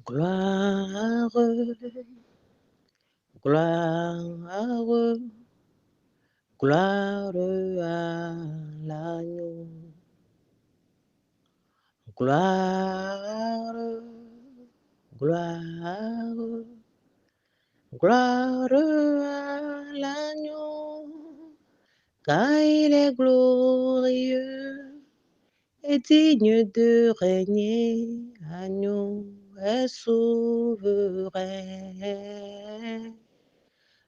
Gloire, gloire, gloire à l'agneau. Gloire, gloire, gloire à l'agneau, car il est glorieux et digne de régner. Agneau est souverain.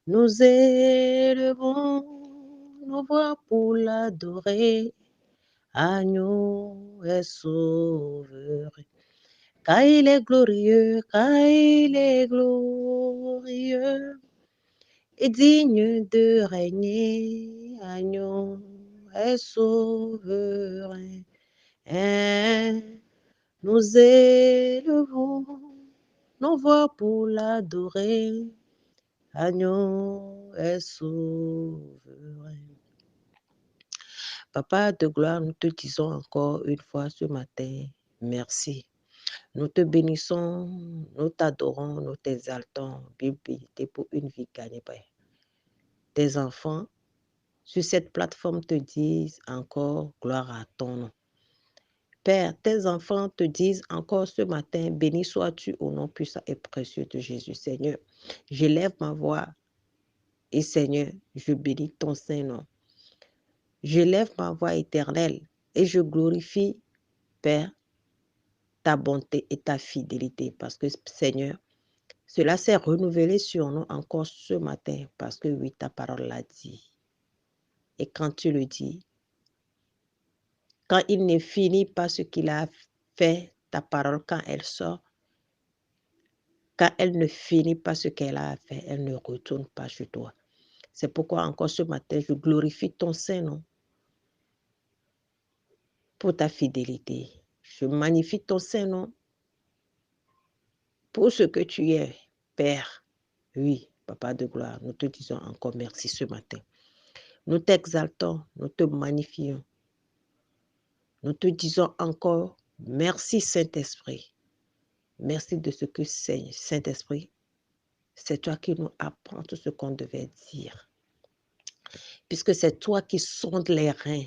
Nous élevons nos voix pour l'adorer. Agneau est sauveur. Car il est glorieux, car il est glorieux et digne de régner. Agneau est souverain. Nous élevons nos voix pour l'adorer. Agneau est souverain. Papa de gloire, nous te disons encore une fois ce matin, merci. Nous te bénissons, nous t'adorons, nous t'exaltons, Bible pour une vie gagnée. Père. Tes enfants, sur cette plateforme, te disent encore gloire à ton nom. Père, tes enfants te disent encore ce matin, béni sois-tu au nom puissant et précieux de Jésus. Seigneur, j'élève ma voix et Seigneur, je bénis ton Saint-Nom. J'élève ma voix éternelle et je glorifie, Père, ta bonté et ta fidélité parce que, Seigneur, cela s'est renouvelé sur nous encore ce matin parce que oui, ta parole l'a dit. Et quand tu le dis, quand il ne finit pas ce qu'il a fait, ta parole, quand elle sort, quand elle ne finit pas ce qu'elle a fait, elle ne retourne pas chez toi. C'est pourquoi encore ce matin, je glorifie ton Saint-Nom pour ta fidélité. Je magnifie ton Saint-Nom pour ce que tu es, Père. Oui, Papa de gloire, nous te disons encore merci ce matin. Nous t'exaltons, nous te magnifions. Nous te disons encore merci Saint-Esprit. Merci de ce que c'est, Saint-Esprit. C'est toi qui nous apprends tout ce qu'on devait dire. Puisque c'est toi qui sondes les reins.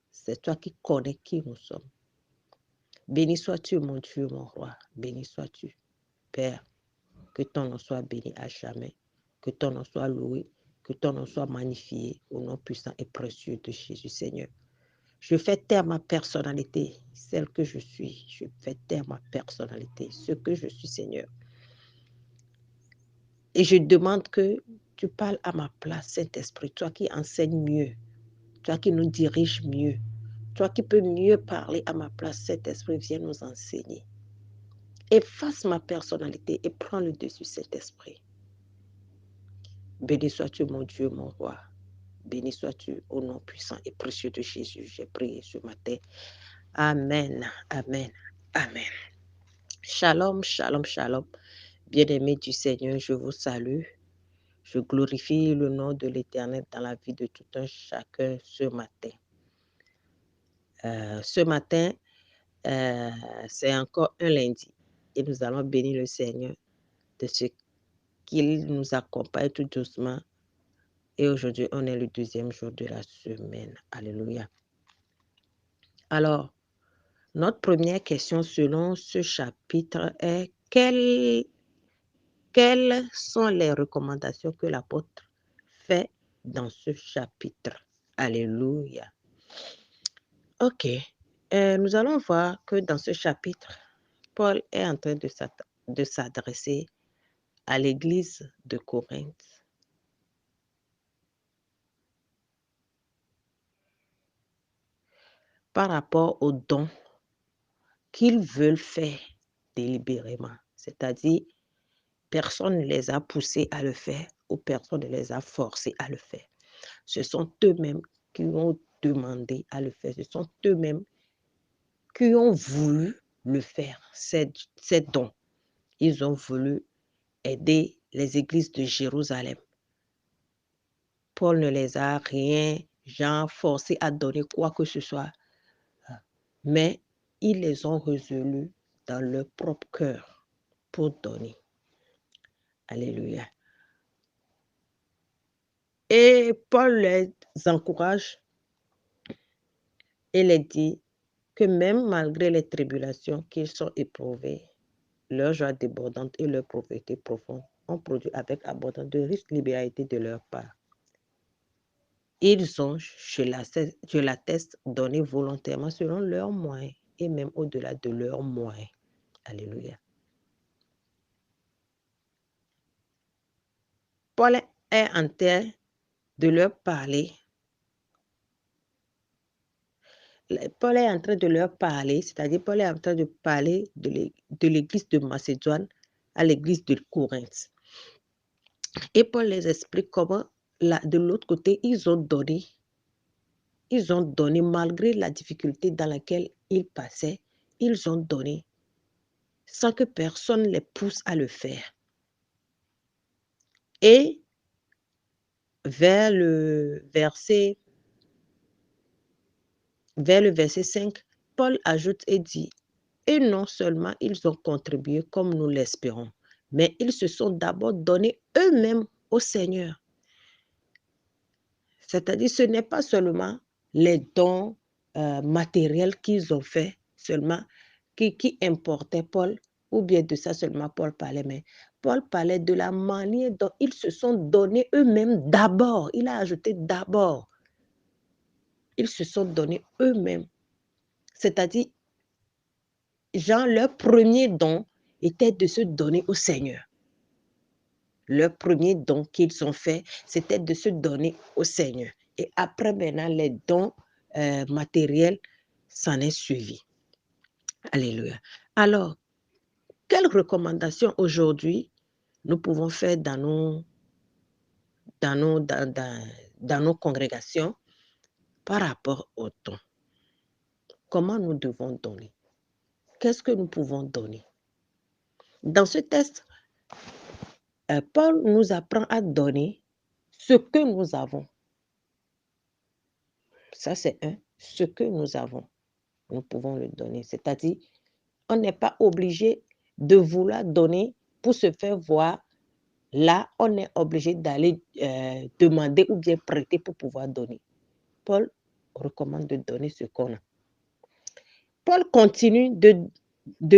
C'est toi qui connais qui nous sommes. Béni sois-tu, mon Dieu, mon roi. Béni sois-tu, Père. Que ton nom soit béni à jamais. Que ton nom soit loué. Que ton nom soit magnifié au nom puissant et précieux de Jésus, Seigneur. Je fais taire ma personnalité, celle que je suis. Je fais taire ma personnalité, ce que je suis, Seigneur. Et je demande que tu parles à ma place, Saint-Esprit, toi qui enseignes mieux, toi qui nous diriges mieux, toi qui peux mieux parler à ma place, Saint-Esprit, viens nous enseigner. Efface ma personnalité et prends le dessus, Saint-Esprit. Béni sois-tu, mon Dieu, mon roi. Béni sois-tu au nom puissant et précieux de Jésus. J'ai prié ce matin. Amen, amen, amen. Shalom, shalom, shalom. Bien-aimés du Seigneur, je vous salue. Je glorifie le nom de l'Éternel dans la vie de tout un chacun ce matin. Ce matin, c'est encore un lundi et nous allons bénir le Seigneur de ce qu'il nous accompagne tout doucement. Et aujourd'hui, on est le deuxième jour de la semaine. Alléluia. Alors, notre première question selon ce chapitre est quelles sont les recommandations que l'apôtre fait dans ce chapitre? Alléluia. Ok. Nous allons voir que dans ce chapitre, Paul est en train de s'adresser à l'église de Corinthe. Par rapport aux dons qu'ils veulent faire délibérément. C'est-à-dire, personne ne les a poussés à le faire ou personne ne les a forcés à le faire. Ce sont eux-mêmes qui ont demandé à le faire. Ce sont eux-mêmes qui ont voulu le faire, ces dons. Ils ont voulu aider les églises de Jérusalem. Paul ne les a rien, forcés à donner quoi que ce soit, mais ils les ont résolus dans leur propre cœur. pour donner. Alléluia. Et Paul les encourage et les dit que même malgré les tribulations qu'ils sont éprouvés, leur joie débordante et leur pauvreté profonde ont produit avec abondance de riches libéralités de leur part. Ils ont, je l'atteste, donné volontairement selon leurs moyens et même au-delà de leurs moyens. Alléluia. Paul est en train de leur parler. Paul est en train de leur parler, c'est-à-dire Paul est en train de parler de l'église de Macédoine à l'église de Corinthe. Et Paul les explique comment, là, de l'autre côté, ils ont donné malgré la difficulté dans laquelle ils passaient, ils ont donné sans que personne les pousse à le faire. Et vers le verset 5, Paul ajoute et dit, et non seulement ils ont contribué comme nous l'espérons, mais ils se sont d'abord donnés eux-mêmes au Seigneur. C'est-à-dire, ce n'est pas seulement les dons matériels qu'ils ont fait seulement qui importaient Paul, ou bien de ça seulement Paul parlait, mais Paul parlait de la manière dont ils se sont donnés eux-mêmes d'abord. Il a ajouté d'abord. Ils se sont donnés eux-mêmes. C'est-à-dire, leur premier don était de se donner au Seigneur. Leur premier don qu'ils ont fait, c'était de se donner au Seigneur. Et après, maintenant, les dons matériels s'en est suivi. Alléluia. Alors, quelles recommandations aujourd'hui nous pouvons faire dans nos congrégations par rapport au don? Comment nous devons donner? Qu'est-ce que nous pouvons donner? Dans ce texte, Paul nous apprend à donner ce que nous avons. Ça, c'est ce que nous avons. Nous pouvons le donner. C'est-à-dire, on n'est pas obligé de vouloir donner pour se faire voir. Là, on est obligé d'aller demander ou bien prêter pour pouvoir donner. Paul recommande de donner ce qu'on a. Paul continue de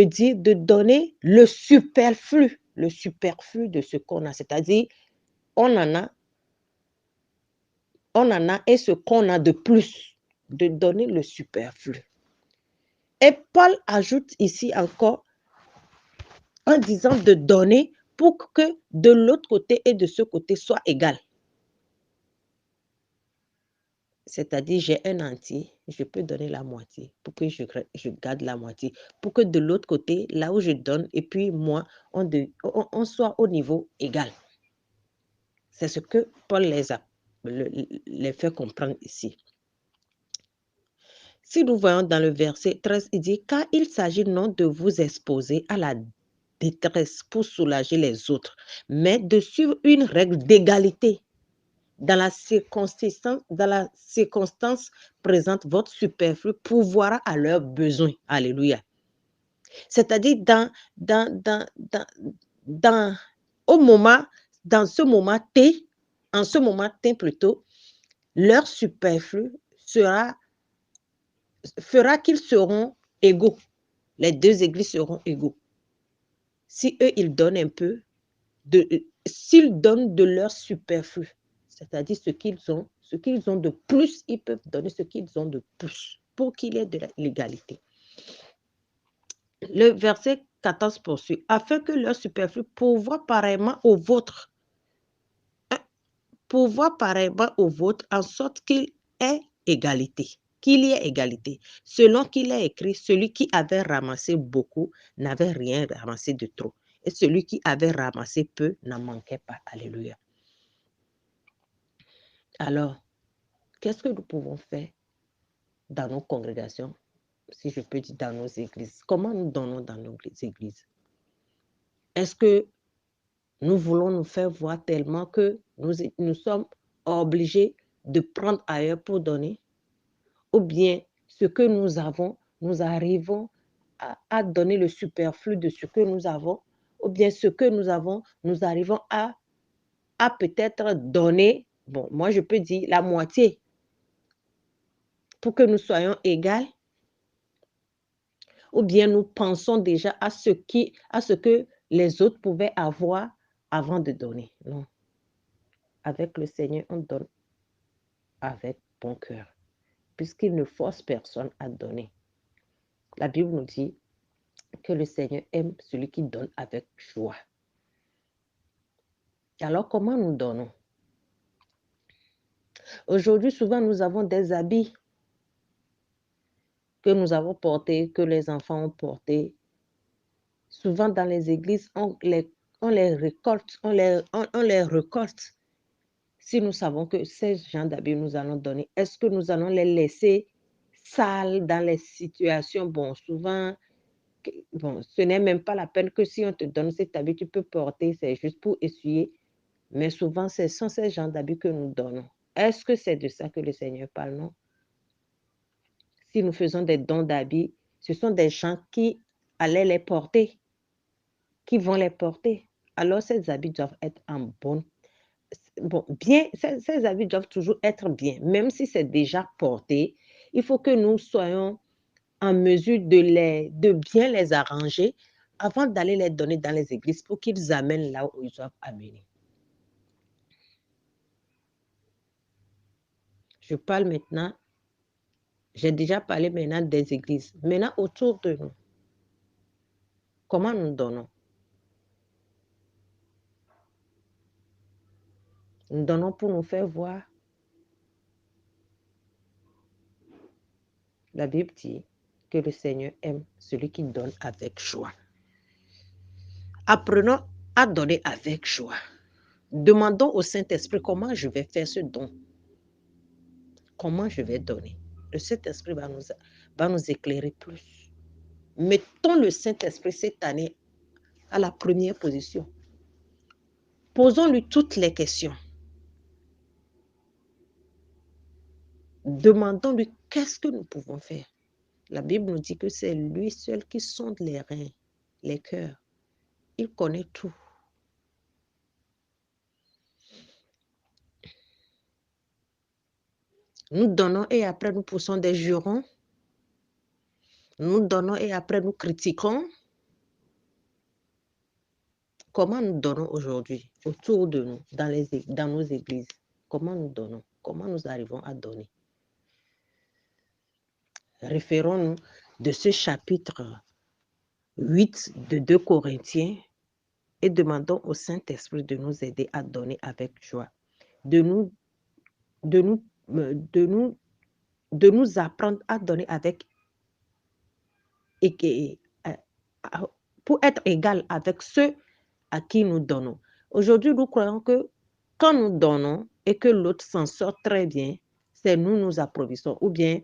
dire de donner le superflu de ce qu'on a. C'est-à-dire, on en a et ce qu'on a de plus, de donner le superflu. Et Paul ajoute ici encore en disant de donner pour que de l'autre côté et de ce côté soit égal. C'est-à-dire, j'ai un entier, je peux donner la moitié pour que je garde la moitié. Pour que de l'autre côté, là où je donne, et puis moi, on soit au niveau égal. C'est ce que Paul les fait comprendre ici. Si nous voyons dans le verset 13, il dit, car il s'agit non de vous exposer à la détresse pour soulager les autres, mais de suivre une règle d'égalité. Dans la circonstance présente, votre superflu pourvoira à leurs besoins. Alléluia. C'est-à-dire, dans ce moment T, en ce moment T plutôt, leur superflu fera qu'ils seront égaux. Les deux églises seront égaux. Si eux, ils donnent un peu, s'ils donnent de leur superflu, c'est-à-dire ce qu'ils ont de plus, ils peuvent donner ce qu'ils ont de plus pour qu'il y ait de l'égalité. Le verset 14 poursuit, afin que leur superflu pourvoie pareillement au vôtre. Pourvoie pareillement au vôtre en sorte qu'il y ait égalité. Selon qu'il est écrit, celui qui avait ramassé beaucoup n'avait rien ramassé de trop. Et celui qui avait ramassé peu n'en manquait pas. Alléluia. Alors, qu'est-ce que nous pouvons faire dans nos congrégations, si je peux dire dans nos églises? Comment nous donnons dans nos églises? Est-ce que nous voulons nous faire voir tellement que nous sommes obligés de prendre ailleurs pour donner? Ou bien ce que nous avons, nous arrivons à donner le superflu de ce que nous avons? ou bien ce que nous avons, nous arrivons à peut-être donner, bon, moi je peux dire la moitié pour que nous soyons égales, ou bien nous pensons déjà à ce que les autres pouvaient avoir avant de donner. Non. Avec le Seigneur, on donne avec bon cœur, puisqu'il ne force personne à donner. La Bible nous dit que le Seigneur aime celui qui donne avec joie. Alors, comment nous donnons? Aujourd'hui, souvent, nous avons des habits que nous avons portés, que les enfants ont portés. Souvent, dans les églises, on les récolte, on les récolte. Si nous savons que ces gens d'habits nous allons donner, est-ce que nous allons les laisser sales dans les situations? Bon, souvent, bon, ce n'est même pas la peine que si on te donne cet habit, tu peux porter, c'est juste pour essuyer. Mais souvent, ce sont ces gens d'habits que nous donnons. Est-ce que c'est de ça que le Seigneur parle? Non. Si nous faisons des dons d'habits, ce sont des gens qui allaient les porter, qui vont les porter. Alors, ces habits doivent être en bonne. Bon, bien, ces habits doivent toujours être bien, même si c'est déjà porté. Il faut que nous soyons en mesure de bien les arranger avant d'aller les donner dans les églises pour qu'ils amènent là où ils doivent amener. Je parle maintenant, j'ai déjà parlé maintenant des églises. Maintenant, autour de nous, comment nous donnons? Nous donnons pour nous faire voir. La Bible dit que le Seigneur aime celui qui donne avec joie. Apprenons à donner avec joie. Demandons au Saint-Esprit comment je vais faire ce don. Comment je vais donner. Le Saint-Esprit va nous éclairer plus. Mettons le Saint-Esprit cette année à la première position. Posons-lui toutes les questions. Demandons-lui qu'est-ce que nous pouvons faire. La Bible nous dit que c'est lui seul qui sonde les reins, les cœurs. Il connaît tout. Nous donnons et après nous poussons des jurons. Nous donnons et après nous critiquons. Comment nous donnons aujourd'hui autour de nous, dans nos églises? Comment nous donnons? Comment nous arrivons à donner? Référons-nous de ce chapitre 8 de 2 Corinthiens et demandons au Saint-Esprit de nous aider à donner avec joie, de nous apprendre à donner avec pour être égal avec ceux à qui nous donnons. Aujourd'hui, nous croyons que quand nous donnons et que l'autre s'en sort très bien, c'est nous applaudissons. Ou bien,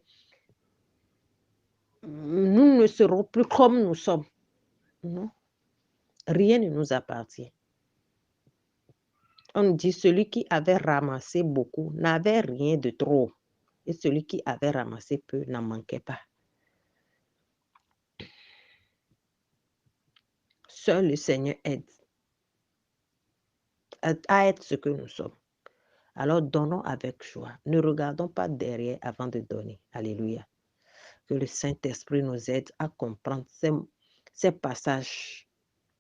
nous ne serons plus comme nous sommes. Non, rien ne nous appartient. On dit celui qui avait ramassé beaucoup n'avait rien de trop. Et celui qui avait ramassé peu n'en manquait pas. Seul le Seigneur aide à être ce que nous sommes. Alors donnons avec joie. Ne regardons pas derrière avant de donner. Alléluia. Que le Saint-Esprit nous aide à comprendre ces passages.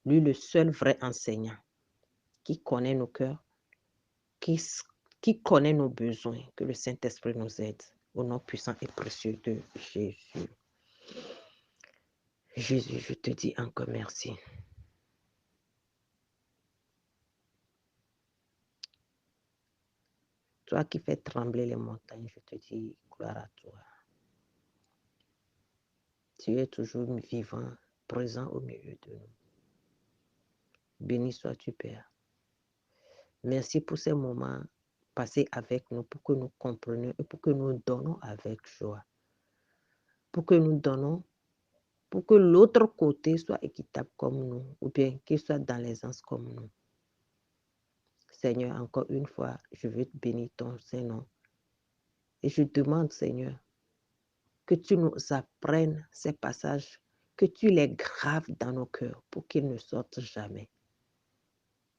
Lui, le seul vrai enseignant, qui connaît nos cœurs, qui connaît nos besoins. Que le Saint-Esprit nous aide. Au nom puissant et précieux de Jésus. Jésus, je te dis encore merci. Toi qui fais trembler les montagnes, je te dis gloire à toi. Tu es toujours vivant, présent au milieu de nous. Béni sois-tu, Père. Merci pour ces moments passés avec nous, pour que nous comprenions et pour que nous donnons avec joie. Pour que nous donnons, pour que l'autre côté soit équitable comme nous, ou bien qu'il soit dans l'aisance comme nous. Seigneur, encore une fois, je veux te bénir ton Saint-Nom. Et je demande, Seigneur, que tu nous apprennes ces passages que tu les graves dans nos cœurs pour qu'ils ne sortent jamais.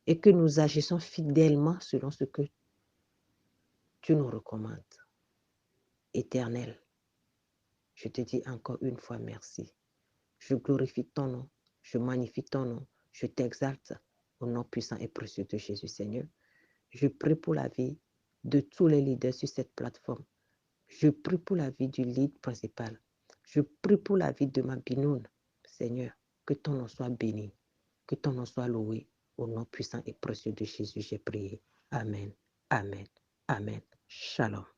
Et que nous agissons fidèlement selon ce que tu nous recommandes. Éternel, je te dis encore une fois merci. Je glorifie ton nom, je magnifie ton nom, je t'exalte au nom puissant et précieux de Jésus, Seigneur. Je prie pour la vie de tous les leaders sur cette plateforme. Je prie pour la vie du lead principal. Je prie pour la vie de ma binoune. Seigneur, que ton nom soit béni, que ton nom soit loué. Au nom puissant et précieux de Jésus, j'ai prié. Amen, amen, amen. Shalom.